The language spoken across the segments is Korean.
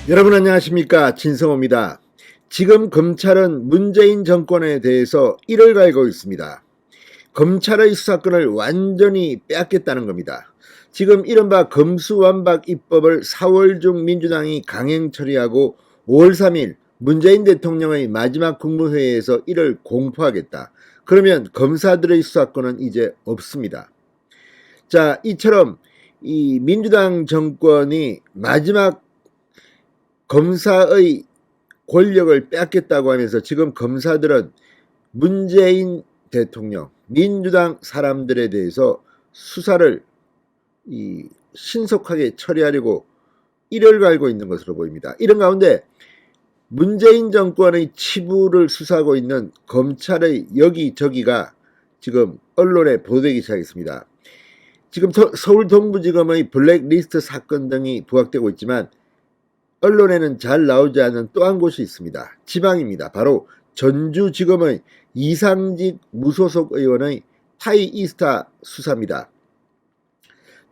여러분 안녕하십니까, 진성호입니다. 지금 검찰은 문재인 정권에 대해서 이를 갈고 있습니다. 검찰의 수사권을 완전히 빼앗겠다는 겁니다. 지금 이른바 검수완박 입법을 4월 중 민주당이 강행 처리하고 5월 3일 문재인 대통령의 마지막 국무회의에서 이를 공포하겠다. 그러면 검사들의 수사권은 이제 없습니다. 자, 이처럼 이 민주당 정권이 마지막 검사의 권력을 빼앗겠다고 하면서 지금 검사들은 문재인 대통령, 민주당 사람들에 대해서 수사를 신속하게 처리하려고 이를 갈고 있는 것으로 보입니다. 이런 가운데 문재인 정권의 치부를 수사하고 있는 검찰의 여기저기가 지금 언론에 보도되기 시작했습니다. 지금 서울 동부지검의 블랙리스트 사건 등이 부각되고 있지만 언론에는 잘 나오지 않는 또 한 곳이 있습니다. 지방입니다. 바로 전주지검의 이상직 무소속 의원의 타이이스타 수사입니다.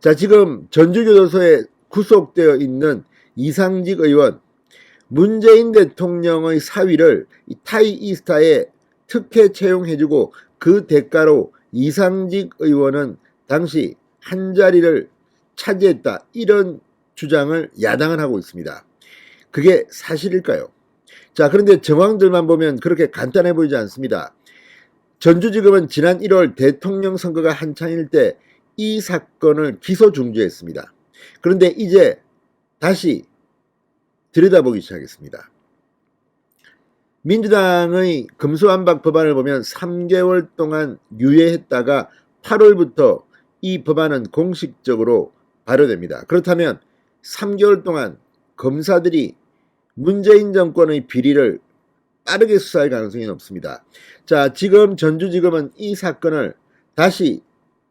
자, 지금 전주교도소에 구속되어 있는 이상직 의원, 문재인 대통령의 사위를 타이이스타에 특혜 채용해주고 그 대가로 이상직 의원은 당시 한 자리를 차지했다, 이런 주장을 야당은 하고 있습니다. 그게 사실일까요? 자, 그런데 정황들만 보면 그렇게 간단해 보이지 않습니다. 전주지검은 지난 1월 대통령 선거가 한창일 때 이 사건을 기소 중지했습니다. 그런데 이제 다시 들여다보기 시작했습니다. 민주당의 검수완박 법안을 보면 3개월 동안 유예했다가 8월부터 이 법안은 공식적으로 발효됩니다. 그렇다면 3개월 동안 검사들이 문재인 정권의 비리를 빠르게 수사할 가능성이 높습니다. 자, 지금 전주지검은 이 사건을 다시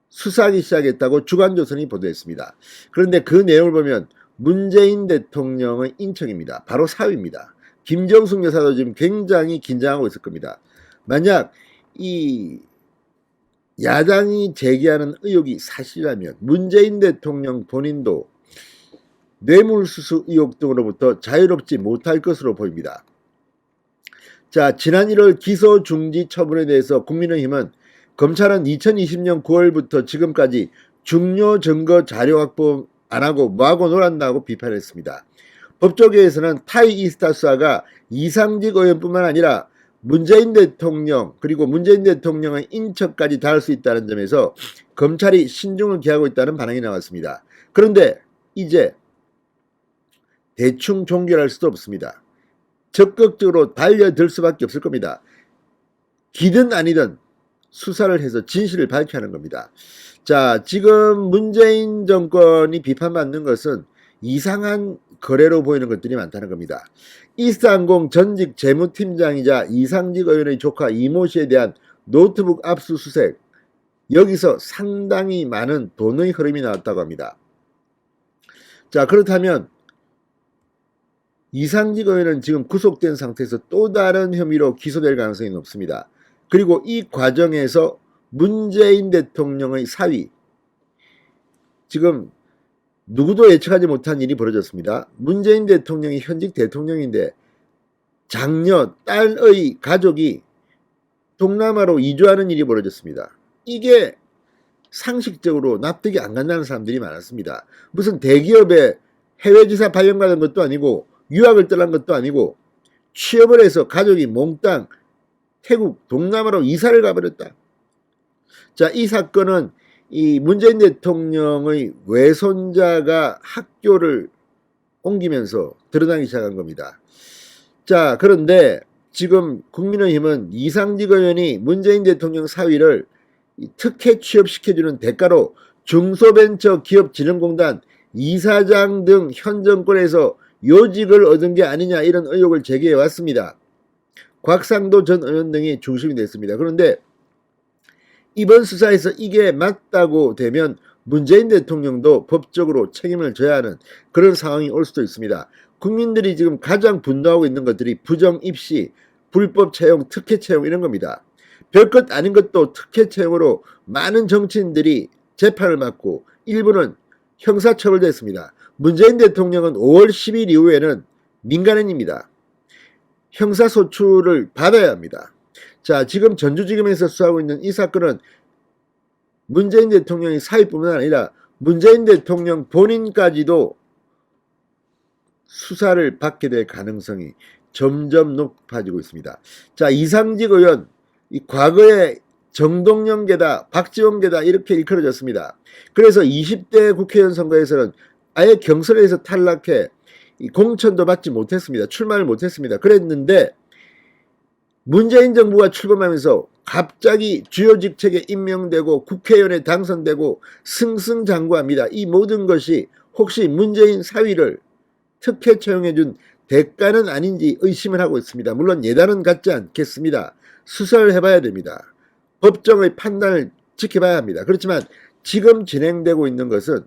수사하기 시작했다고 주간조선이 보도했습니다. 그런데 그 내용을 보면 문재인 대통령의 인척입니다. 바로 사위입니다. 김정숙 여사도 지금 굉장히 긴장하고 있을 겁니다. 만약 이 야당이 제기하는 의혹이 사실이라면 문재인 대통령 본인도 뇌물수수 의혹 등으로부터 자유롭지 못할 것으로 보입니다. 자, 지난 1월 기소 중지 처분에 대해서 국민의힘은 검찰은 2020년 9월부터 지금까지 중요 증거 자료 확보 안 하고 뭐하고 놀았다고 비판했습니다. 법조계에서는 타이이스타 수사가 이상직 의원뿐만 아니라 문재인 대통령 그리고 문재인 대통령의 인척까지 닿을 수 있다는 점에서 검찰이 신중을 기하고 있다는 반응이 나왔습니다. 그런데 이제 대충 종결할 수도 없습니다. 적극적으로 달려들 수밖에 없을 겁니다. 기든 아니든 수사를 해서 진실을 밝혀야 하는 겁니다. 자, 지금 문재인 정권이 비판받는 것은 이상한 거래로 보이는 것들이 많다는 겁니다. 이스타항공 전직 재무팀장이자 이상직 의원의 조카 이모 씨에 대한 노트북 압수수색, 여기서 상당히 많은 돈의 흐름이 나왔다고 합니다. 자, 그렇다면 이상직 의원은 지금 구속된 상태에서 또 다른 혐의로 기소될 가능성이 높습니다. 그리고 이 과정에서 문재인 대통령의 사위, 지금 누구도 예측하지 못한 일이 벌어졌습니다. 문재인 대통령이 현직 대통령인데 장녀, 딸의 가족이 동남아로 이주하는 일이 벌어졌습니다. 이게 상식적으로 납득이 안 간다는 사람들이 많았습니다. 무슨 대기업에 해외지사 발령받은 것도 아니고 유학을 떠난 것도 아니고 취업을 해서 가족이 몽땅 태국 동남아로 이사를 가버렸다. 자, 이 사건은 이 문재인 대통령의 외손자가 학교를 옮기면서 드러나기 시작한 겁니다. 자, 그런데 지금 국민의힘은 이상직 의원이 문재인 대통령 사위를 특혜 취업시켜주는 대가로 중소벤처기업진흥공단 이사장 등 현 정권에서 요직을 얻은 게 아니냐, 이런 의혹을 제기해 왔습니다. 곽상도 전 의원 등이 중심이 됐습니다. 그런데 이번 수사에서 이게 맞다고 되면 문재인 대통령도 법적으로 책임을 져야 하는 그런 상황이 올 수도 있습니다. 국민들이 지금 가장 분노하고 있는 것들이 부정 입시, 불법 채용, 특혜 채용 이런 겁니다. 별것 아닌 것도 특혜 채용으로 많은 정치인들이 재판을 받고 일부는 형사처벌됐습니다. 문재인 대통령은 5월 10일 이후에는 민간인입니다. 형사소추를 받아야 합니다. 자, 지금 전주지검에서 수사하고 있는 이 사건은 문재인 대통령의 사위뿐만 아니라 문재인 대통령 본인까지도 수사를 받게 될 가능성이 점점 높아지고 있습니다. 자, 이상직 의원, 이 과거에 정동영계다, 박지원계다 이렇게 일컬어졌습니다. 그래서 20대 국회의원 선거에서는 아예 경선에서 탈락해 공천도 받지 못했습니다. 출마를 못했습니다. 그랬는데 문재인 정부가 출범하면서 갑자기 주요 직책에 임명되고 국회의원에 당선되고 승승장구합니다. 이 모든 것이 혹시 문재인 사위를 특혜 채용해준 대가는 아닌지 의심을 하고 있습니다. 물론 예단은 갖지 않겠습니다. 수사를 해봐야 됩니다. 법정의 판단을 지켜봐야 합니다. 그렇지만 지금 진행되고 있는 것은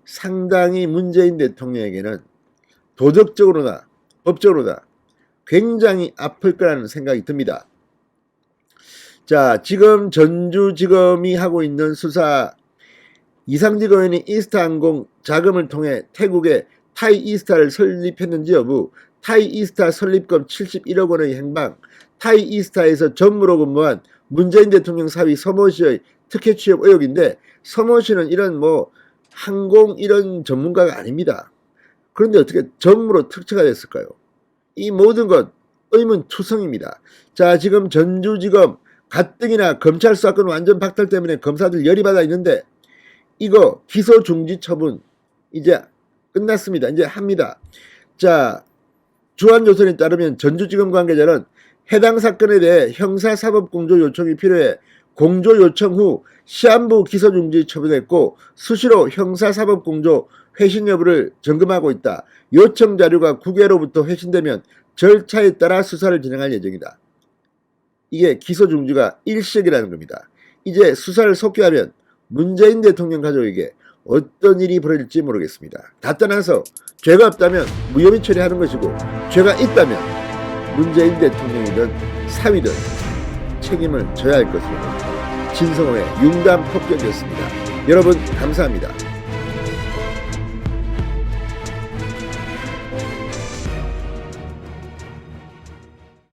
상당히 문재인 대통령에게는 도덕적으로나 법적으로나 굉장히 아플 거라는 생각이 듭니다. 자, 지금 전주지검이 하고 있는 수사, 이상직 의원이 이스타항공 자금을 통해 태국에 타이이스타를 설립했는지 여부, 타이이스타 설립금 71억 원의 행방, 타이이스타에서 전무로 근무한 문재인 대통령 사위 서모 씨의 특혜 취업 의혹인데, 서모 씨는 이런 항공 이런 전문가가 아닙니다. 그런데 어떻게 전무로 특채가 됐을까요? 이 모든 것 의문투성입니다. 자, 지금 전주지검 가뜩이나 검찰 수사권 완전 박탈 때문에 검사들 열이 받아 있는데 이거 기소 중지 처분 이제 끝났습니다. 이제 합니다. 자, 주한조선에 따르면 전주지검 관계자는 해당 사건에 대해 형사사법공조 요청이 필요해 공조 요청 후 시한부 기소중지 처분했고 수시로 형사사법공조 회신 여부를 점검하고 있다. 요청 자료가 국회로부터 회신되면 절차에 따라 수사를 진행할 예정이다. 이게 기소중지가 일시적이라는 겁니다. 이제 수사를 속기하면 문재인 대통령 가족에게 어떤 일이 벌어질지 모르겠습니다. 다 떠나서 죄가 없다면 무혐의 처리하는 것이고 죄가 있다면 문재인 대통령이든 사위든 책임을 져야 할 것으로 진성호의 융단 폭격이었습니다. 여러분 감사합니다.